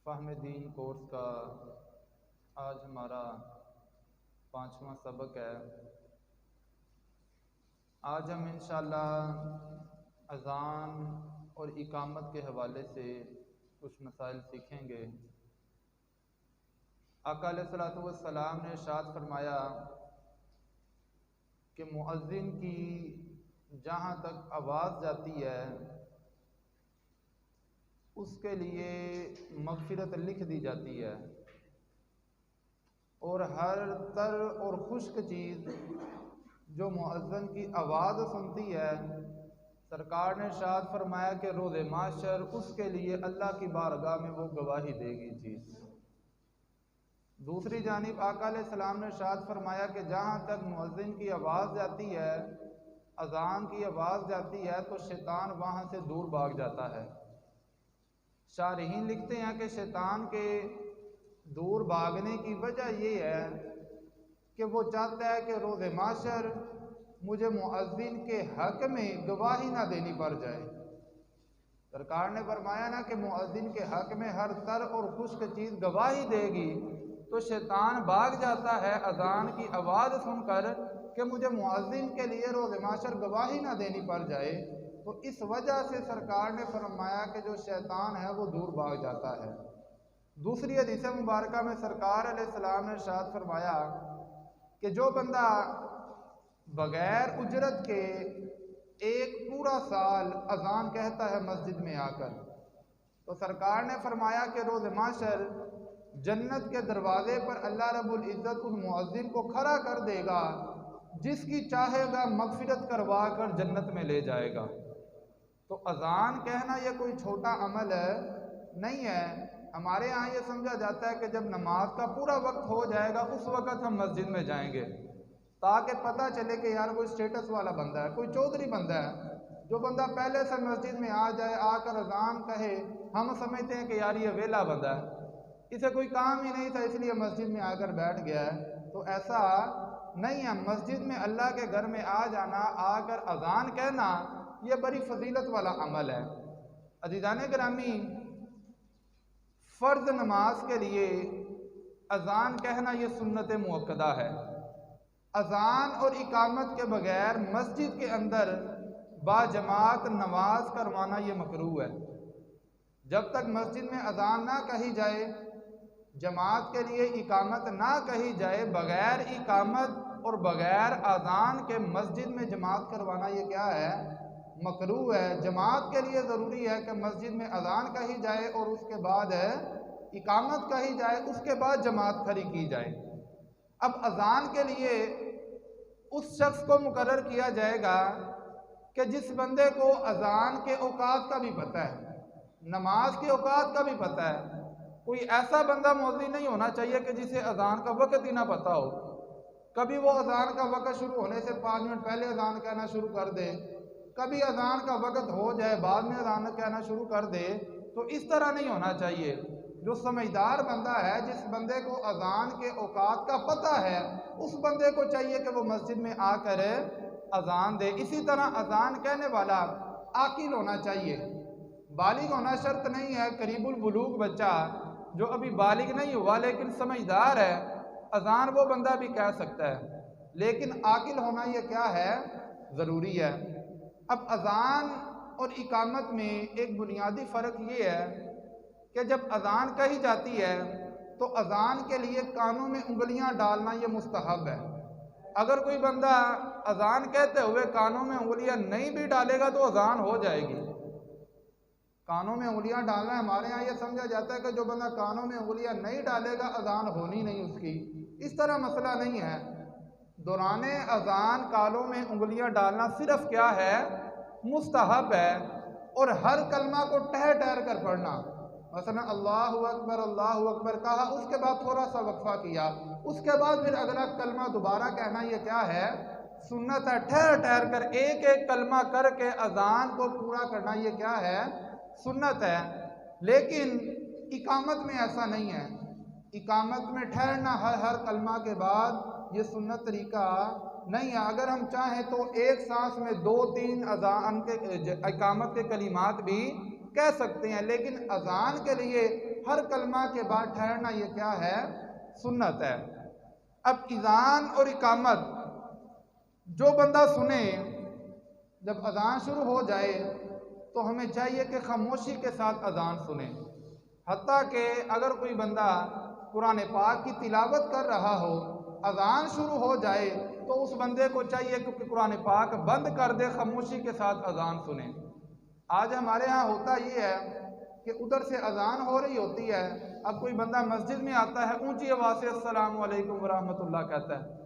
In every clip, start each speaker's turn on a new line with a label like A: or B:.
A: فہم then course کا آج ہمارا 5واں سبق ہے۔ آج ہم انشاءاللہ اذان اور اقامت کے حوالے سے کچھ مسائل سیکھیں گے۔ آقا علیہ الصلوۃ والسلام نے ارشاد فرمایا کہ مؤذن کی جہاں تک آواز جاتی ہے اس کے لیے مغفرت لکھ دی جاتی ہے، اور ہر تر اور خشک چیز جو مؤذن کی آواز سنتی ہے، سرکار نے ارشاد فرمایا کہ روز محشر اس کے لیے اللہ کی بارگاہ میں وہ گواہی دے گی چیز۔ دوسری جانب آقا علیہ السلام نے ارشاد فرمایا کہ جہاں تک مؤذن کی آواز جاتی ہے، اذان کی آواز جاتی ہے، تو شیطان وہاں سے دور بھاگ جاتا ہے۔ شارحین لکھتے ہیں کہ شیطان کے دور بھاگنے کی وجہ یہ ہے کہ وہ چاہتا ہے کہ روز محشر مجھے مؤذن کے حق میں گواہی نہ دینی پڑ جائے۔ سرکار نے فرمایا نا کہ مؤذن کے حق میں ہر تر اور خشک چیز گواہی دے گی، تو شیطان بھاگ جاتا ہے اذان کی آواز سن کر کہ مجھے مؤذن کے لیے روز محشر گواہی نہ دینی پڑ جائے، تو اس وجہ سے سرکار نے فرمایا کہ جو شیطان ہے وہ دور بھاگ جاتا ہے۔ دوسری حدیث مبارکہ میں سرکار علیہ السلام نے ارشاد فرمایا کہ جو بندہ بغیر اجرت کے ایک پورا سال اذان کہتا ہے مسجد میں آ کر، تو سرکار نے فرمایا کہ روز محشر جنت کے دروازے پر اللہ رب العزت اس مؤذن کو کھڑا کر دے گا، جس کی چاہے گا مغفرت کروا کر جنت میں لے جائے گا۔ تو اذان کہنا یہ کوئی چھوٹا عمل نہیں ہے۔ ہمارے یہاں یہ سمجھا جاتا ہے کہ جب نماز کا پورا وقت ہو جائے گا اس وقت ہم مسجد میں جائیں گے، تاکہ پتہ چلے کہ یار کوئی سٹیٹس والا بندہ ہے، کوئی چودھری بندہ ہے۔ جو بندہ پہلے سے مسجد میں آ جائے، آ کر اذان کہے، ہم سمجھتے ہیں کہ یار یہ ویلا بندہ ہے، اسے کوئی کام ہی نہیں تھا اس لیے مسجد میں آ کر بیٹھ گیا ہے۔ تو ایسا نہیں ہے۔ مسجد میں اللہ کے گھر میں آ جانا، آ کر اذان کہنا، یہ بڑی فضیلت والا عمل ہے۔ عزیزان گرامی، فرض نماز کے لیے اذان کہنا یہ سنت مؤکدہ ہے۔ اذان اور اقامت کے بغیر مسجد کے اندر با جماعت نماز کروانا یہ مکروہ ہے۔ جب تک مسجد میں اذان نہ کہی جائے، جماعت کے لیے اقامت نہ کہی جائے، بغیر اقامت اور بغیر اذان کے مسجد میں جماعت کروانا یہ کیا ہے؟ مکروہ ہے۔ جماعت کے لیے ضروری ہے کہ مسجد میں اذان کہی جائے اور اس کے بعد اقامت کہی جائے، اس کے بعد جماعت کھڑی کی جائے۔ اب اذان کے لیے اس شخص کو مقرر کیا جائے گا کہ جس بندے کو اذان کے اوقات کا بھی پتہ ہے، نماز کے اوقات کا بھی پتہ ہے۔ کوئی ایسا بندہ مؤذن نہیں ہونا چاہیے کہ جسے اذان کا وقت ہی نہ پتہ ہو۔ کبھی وہ اذان کا وقت شروع ہونے سے 5 منٹ پہلے اذان کہنا شروع کر دے، کبھی اذان کا وقت ہو جائے بعد میں اذان کہنا شروع کر دے، تو اس طرح نہیں ہونا چاہیے۔ جو سمجھدار بندہ ہے، جس بندے کو اذان کے اوقات کا پتہ ہے، اس بندے کو چاہیے کہ وہ مسجد میں آ کر اذان دے۔ اسی طرح اذان کہنے والا عاقل ہونا چاہیے۔ بالغ ہونا شرط نہیں ہے۔ قریب البلوغ بچہ جو ابھی بالغ نہیں ہوا لیکن سمجھدار ہے، اذان وہ بندہ بھی کہہ سکتا ہے، لیکن عاقل ہونا یہ کیا ہے؟ ضروری ہے۔ اب اذان اور اقامت میں ایک بنیادی فرق یہ ہے کہ جب اذان کہی جاتی ہے تو اذان کے لیے کانوں میں انگلیاں ڈالنا یہ مستحب ہے۔ اگر کوئی بندہ اذان کہتے ہوئے کانوں میں انگلیاں نہیں بھی ڈالے گا تو اذان ہو جائے گی۔ کانوں میں انگلیاں ڈالنا ہے، ہمارے یہاں یہ سمجھا جاتا ہے کہ جو بندہ کانوں میں انگلیاں نہیں ڈالے گا اذان ہونی نہیں اس کی۔ اس طرح مسئلہ نہیں ہے۔ دوران اذان کانوں میں انگلیاں ڈالنا صرف کیا ہے؟ مستحب ہے۔ اور ہر کلمہ کو ٹھہر ٹھہر کر پڑھنا، مثلا اللہ اکبر کہا، اس کے بعد تھوڑا سا وقفہ کیا، اس کے بعد پھر اگلا کلمہ دوبارہ کہنا، یہ کیا ہے؟ سنت ہے۔ ٹھہر ٹھہر کر ایک ایک کلمہ کر کے اذان کو پورا کرنا یہ کیا ہے؟ سنت ہے۔ لیکن اقامت میں ایسا نہیں ہے۔ اقامت میں ٹھہرنا ہر کلمہ کے بعد یہ سنت طریقہ نہیں ہے۔ اگر ہم چاہیں تو ایک سانس میں 2-3 اذان کے اقامت کے کلمات بھی کہہ سکتے ہیں، لیکن اذان کے لیے ہر کلمہ کے بعد ٹھہرنا یہ کیا ہے؟ سنت ہے۔ اب اذان اور اقامت جو بندہ سنے، جب اذان شروع ہو جائے تو ہمیں چاہیے کہ خاموشی کے ساتھ اذان سنیں، حتیٰ کہ اگر کوئی بندہ قرآن پاک کی تلاوت کر رہا ہو، اذان شروع ہو جائے تو اس بندے کو چاہیے کہ قرآن پاک بند کر دے، خاموشی کے ساتھ اذان سنیں۔ آج ہمارے ہاں ہوتا یہ ہے کہ ادھر سے اذان ہو رہی ہوتی ہے، اب کوئی بندہ مسجد میں آتا ہے، اونچی آواز سے السلام علیکم ورحمۃ اللہ کہتا ہے۔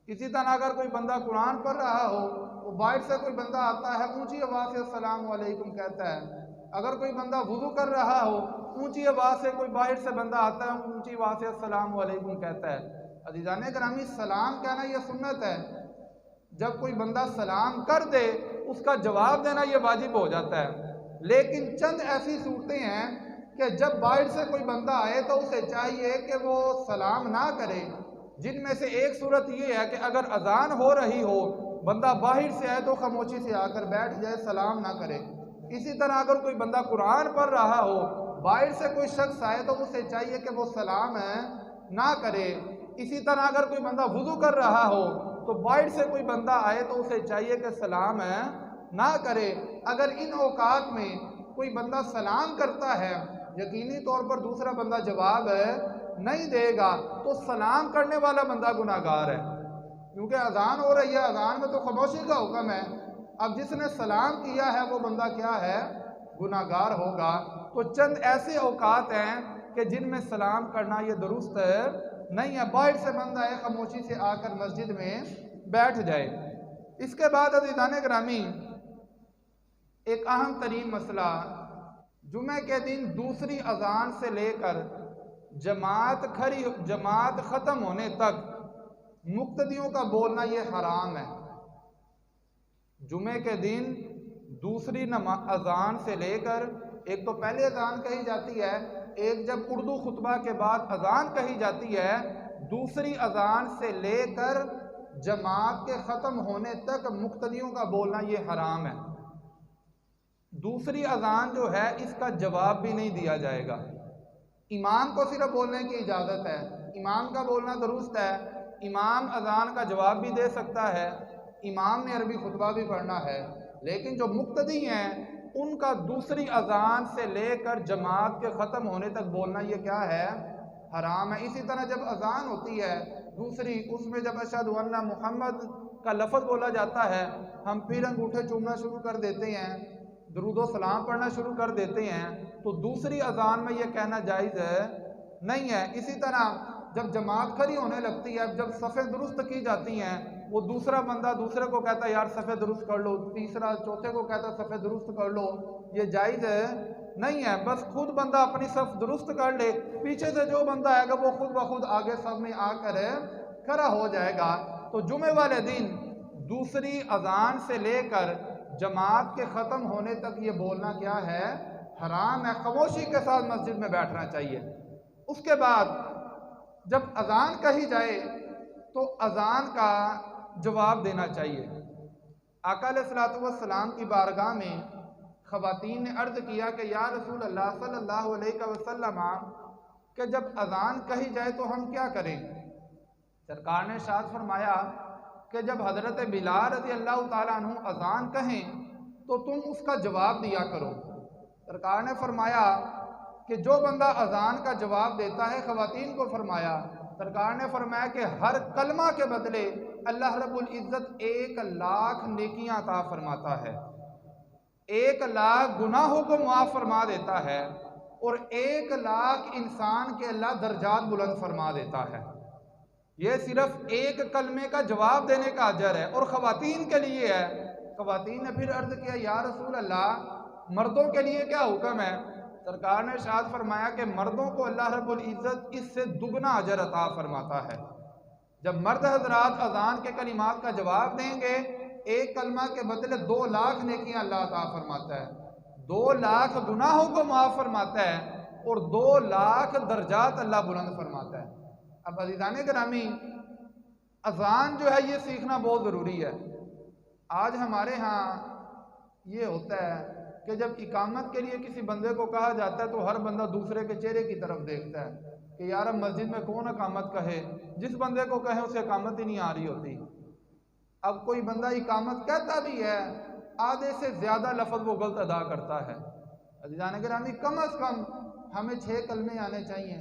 A: اسی طرح اگر کوئی بندہ قرآن پڑھ رہا ہو، وہ باہر سے کوئی بندہ آتا ہے، اونچی آواز سے السلام علیکم کہتا ہے۔ اگر کوئی بندہ وضو کر رہا ہو، اونچی آواز سے کوئی باہر سے بندہ آتا ہے، اونچی آواز سے السلام علیکم کہتا ہے۔ عزیزان گرامی، سلام کہنا یہ سنت ہے۔ جب کوئی بندہ سلام کر دے، اس کا جواب دینا یہ واجب ہو جاتا ہے۔ لیکن چند ایسی صورتیں ہیں کہ جب باہر سے کوئی بندہ آئے تو اسے چاہیے کہ وہ سلام نہ کرے، جن میں سے ایک صورت یہ ہے کہ اگر اذان ہو رہی ہو، بندہ باہر سے آئے تو خاموشی سے آ کر بیٹھ جائے، سلام نہ کرے۔ اسی طرح اگر کوئی بندہ قرآن پڑھ رہا ہو، باہر سے کوئی شخص آئے تو اسے چاہیے کہ وہ سلام نہ کرے۔ اسی طرح اگر کوئی بندہ وضو کر رہا ہو تو باہر سے کوئی بندہ آئے تو اسے چاہیے کہ سلام نہ کرے۔ اگر ان اوقات میں کوئی بندہ سلام کرتا ہے، یقینی طور پر دوسرا بندہ جواب نہیں دے گا، تو سلام کرنے والا بندہ گناہگار ہے، کیونکہ اذان ہو رہی ہے، اذان میں تو خاموشی کا حکم ہے۔ اب جس نے سلام کیا ہے وہ بندہ کیا ہے؟ گناہگار ہوگا۔ تو چند ایسے اوقات ہیں کہ جن میں سلام کرنا یہ درست نہیں ہے۔ باہر سے بندہ ہے، خاموشی سے آ کر مسجد میں بیٹھ جائے۔ اس کے بعد عزیزان گرامی، ایک اہم ترین مسئلہ، جمعہ کے دن دوسری اذان سے لے کر جماعت ختم ہونے تک مقتدیوں کا بولنا یہ حرام ہے۔ جمعے کے دن دوسری اذان سے لے کر، ایک تو پہلے اذان کہی جاتی ہے، ایک جب اردو خطبہ کے بعد اذان کہی جاتی ہے، دوسری اذان سے لے کر جماعت کے ختم ہونے تک مقتدیوں کا بولنا یہ حرام ہے۔ دوسری اذان جو ہے اس کا جواب بھی نہیں دیا جائے گا۔ امام کو صرف بولنے کی اجازت ہے، امام کا بولنا درست ہے، امام اذان کا جواب بھی دے سکتا ہے، امام نے عربی خطبہ بھی پڑھنا ہے، لیکن جو مقتدی ہیں ان کا دوسری اذان سے لے کر جماعت کے ختم ہونے تک بولنا یہ کیا ہے؟ حرام ہے۔ اسی طرح جب اذان ہوتی ہے دوسری، اس میں جب اشہد ان محمد کا لفظ بولا جاتا ہے، ہم پھر انگوٹھے چومنا شروع کر دیتے ہیں، درود و سلام پڑھنا شروع کر دیتے ہیں، تو دوسری اذان میں یہ کہنا جائز نہیں ہے۔ اسی طرح جب جماعت کھڑی ہونے لگتی ہے، جب صفیں درست کی جاتی ہیں، وہ دوسرا بندہ دوسرے کو کہتا ہے یار صفیں درست کر لو، تیسرا چوتھے کو کہتا ہے صفیں درست کر لو، یہ جائز نہیں ہے۔ بس خود بندہ اپنی صف درست کر لے، پیچھے سے جو بندہ آئے گا وہ خود بخود آگے صف میں آ کر کھڑا ہو جائے گا۔ تو جمعے والے دن دوسری اذان سے لے کر جماعت کے ختم ہونے تک یہ بولنا کیا ہے؟ حرام ہے۔ خاموشی کے ساتھ مسجد میں بیٹھنا چاہیے۔ اس کے بعد جب اذان کہی جائے تو اذان کا جواب دینا چاہیے۔ آقا علیہ الصلوۃ والسلام کی بارگاہ میں خواتین نے عرض کیا کہ یا رسول اللہ صلی اللہ علیہ وسلم، کہ جب اذان کہی جائے تو ہم کیا کریں؟ سرکار نے ارشاد فرمایا کہ جب حضرت بلال رضی اللہ تعالیٰ عنہ اذان کہیں تو تم اس کا جواب دیا کرو۔ سرکار نے فرمایا کہ جو بندہ اذان کا جواب دیتا ہے، خواتین کو فرمایا، سرکار نے فرمایا کہ ہر کلمہ کے بدلے اللہ رب العزت 1,00,000 نیکیاں عطا فرماتا ہے، 1,00,000 گناہوں کو معاف فرما دیتا ہے، اور 1,00,000 انسان کے اللہ درجات بلند فرما دیتا ہے۔ یہ صرف ایک کلمے کا جواب دینے کا اجر ہے، اور خواتین کے لیے ہے۔ خواتین نے پھر عرض کیا یا رسول اللہ، مردوں کے لیے کیا حکم ہے؟ سرکار نے ارشاد فرمایا کہ مردوں کو اللہ رب العزت اس سے دگنا اجر عطا فرماتا ہے۔ جب مرد حضرات اذان کے کلمات کا جواب دیں گے، ایک کلمہ کے بدلے 2,00,000 نیکیاں اللہ عطا فرماتا ہے، 2,00,000 گناہوں کو معاف فرماتا ہے، اور 2,00,000 درجات اللہ بلند فرماتا ہے۔ اب عزیزان گرامی، اذان جو ہے یہ سیکھنا بہت ضروری ہے۔ آج ہمارے ہاں یہ ہوتا ہے کہ جب اقامت کے لیے کسی بندے کو کہا جاتا ہے تو ہر بندہ دوسرے کے چہرے کی طرف دیکھتا ہے کہ یار اب مسجد میں کون اقامت کہے، جس بندے کو کہے اسے اقامت ہی نہیں آ رہی ہوتی۔ اب کوئی بندہ اقامت کہتا بھی ہے، آدھے سے زیادہ لفظ وہ غلط ادا کرتا ہے۔ عزیزان گرامی، کم از کم ہمیں 6 کلمے آنے چاہیے،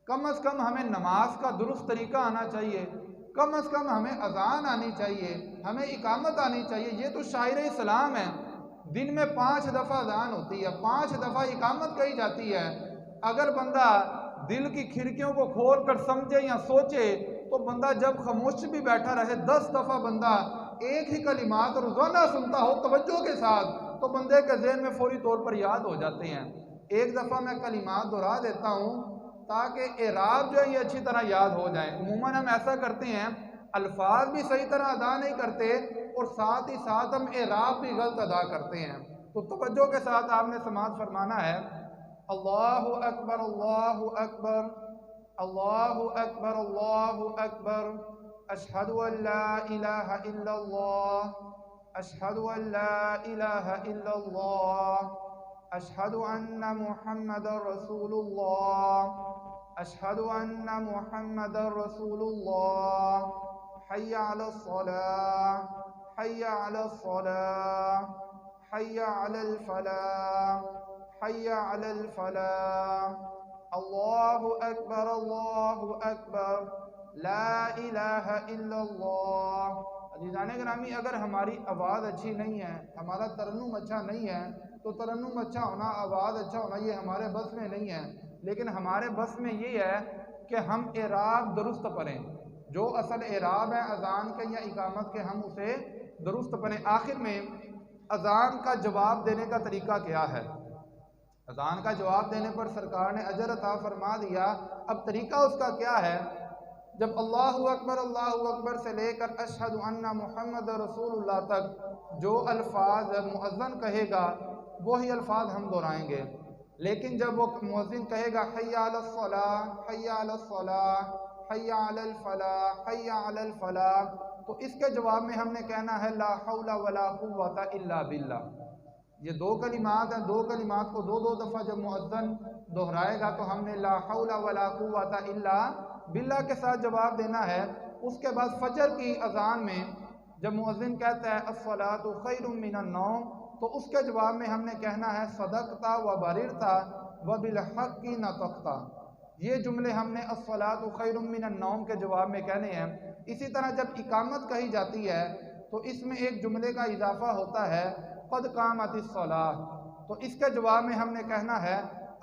A: کم از کم ہمیں نماز کا درست طریقہ آنا چاہیے، کم از کم ہمیں اذان آنی چاہیے، ہمیں اقامت آنی چاہیے۔ یہ تو شاعر اسلام ہے، دن میں 5 دفعہ اذان ہوتی ہے، 5 دفعہ اقامت کہی جاتی ہے۔ اگر بندہ دل کی کھڑکیوں کو کھول کر سمجھے یا سوچے تو بندہ جب خاموش بھی بیٹھا رہے 10 دفعہ بندہ ایک ہی کلمات روزانہ سنتا ہو توجہ کے ساتھ تو بندے کے ذہن میں فوری طور پر یاد ہو جاتے ہیں۔ ایک دفعہ میں کلمات دہرا دیتا ہوں تاکہ اعراب جو ہے یہ اچھی طرح یاد ہو جائیں۔ عموماً ہم ایسا کرتے ہیں، الفاظ بھی صحیح طرح ادا نہیں کرتے اور ساتھ ہی ساتھ ہم اعراب بھی غلط ادا کرتے ہیں۔ تو توجہ کے ساتھ آپ نے سماعت فرمانا ہے۔ اللہ اکبر اللہ اکبر اللہ اکبر اللہ اکبر اشہد ان لا الہ الا اللہ اشہد ان لا الہ الا اللہ اشہد ان محمد رسول اللہ اشہد ان محمد رسول اللہ حی علی الصلاۃ حی علی الصلاۃ حی علی الفلاح حی علی الفلاح اللہ اکبر لا الہ الا اللہ۔ عزیزان گرامی، اگر ہماری آواز اچھی نہیں ہے، ہمارا ترنم اچھا نہیں ہے تو ترنم اچھا ہونا، آواز اچھا ہونا یہ ہمارے بس میں نہیں ہے، لیکن ہمارے بس میں یہ ہے کہ ہم اعراب درست پڑھیں، جو اصل اعراب ہے اذان کے یا اقامت کے ہم اسے درست پڑھیں۔ آخر میں اذان کا جواب دینے کا طریقہ کیا ہے؟ اذان کا جواب دینے پر سرکار نے اجر عطا فرما دیا۔ اب طریقہ اس کا کیا ہے؟ جب اللہ اکبر سے لے کر اشہد ان محمد رسول اللہ تک جو الفاظ مؤذن کہے گا وہی الفاظ ہم دہرائیں گے، لیکن جب وہ مؤذن کہے گا حی علی الصلاۃ حی علی الصلاۃ حی علی الفلاح حی علی الفلاح تو اس کے جواب میں ہم نے کہنا ہے لا حول ولا قوۃ الا باللہ۔ یہ 2 کلمات ہیں، 2 کلمات کو 2 دفعہ جب مؤذن دہرائے گا تو ہم نے لا حول ولا قوۃ الا باللہ کے ساتھ جواب دینا ہے۔ اس کے بعد فجر کی اذان میں جب مؤذن کہتا ہے الصلاۃ خیر من النوم تو اس کے جواب میں ہم نے کہنا ہے صدقت و بررت و بالحق نطقت۔ یہ جملے ہم نے الصلاۃ خیر من النوم کے جواب میں کہنے ہیں۔ اسی طرح جب اقامت کہی جاتی ہے تو اس میں ایک جملے کا اضافہ ہوتا ہے قد قامت الصلاۃ، تو اس کے جواب میں ہم نے کہنا ہے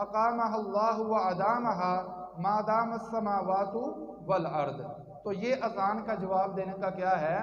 A: اقامہ اللہ و ادامہ ما دام السماوات والارض۔ تو یہ اذان کا جواب دینے کا کیا ہے؟